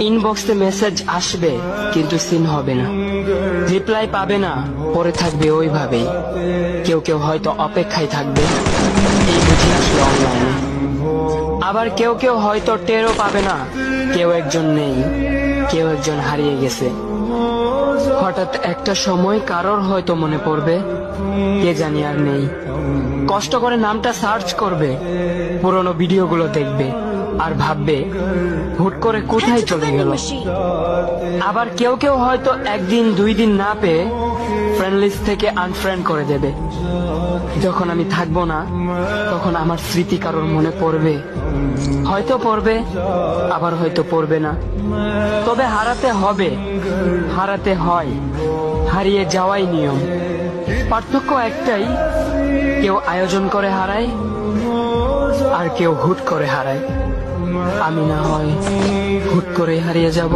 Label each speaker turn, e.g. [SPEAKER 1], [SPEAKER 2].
[SPEAKER 1] ইনবক্সে মেসেজ আসবে কিন্তু সিন হবে না, রিপ্লাই পাবে না, পরে থাকবে ওইভাবেই। কেউ কেউ হয়তো অপেক্ষায় থাকবে, এই বুঝি আসলে অনলাইনে। আবার কেউ কেউ হয়তো টেরও পাবে না, কেউ একজন নেই, কেউ একজন হারিয়ে গেছে। হঠাৎ একটা সময় কারোর হয়তো মনে পড়বে, কে জানি আর নেই। কষ্ট করে নামটা সার্চ করবে, পুরনো ভিডিওগুলো দেখবে আর ভাববে হুট করে কোথায় চলে গেল। আবার কেউ কেউ হয়তো একদিন দুই দিন না পেয়ে ফ্রেন্ড লিস্ট থেকে আনফ্রেন্ড করে দেবে। যখন আমি থাকবো না তখন আমার স্মৃতি কারোর মনে পড়বে, হয়তো পড়বে আবার হয়তো পড়বে না। তবে হারাতে হবে, হারাতে হয়, হারিয়ে যাওয়াই নিয়ম। পার্থক্য একটাই, কেউ আয়োজন করে হারায় আর কেউ হুট করে হারায়। আমি না হয় হুট করে হারিয়ে যাব।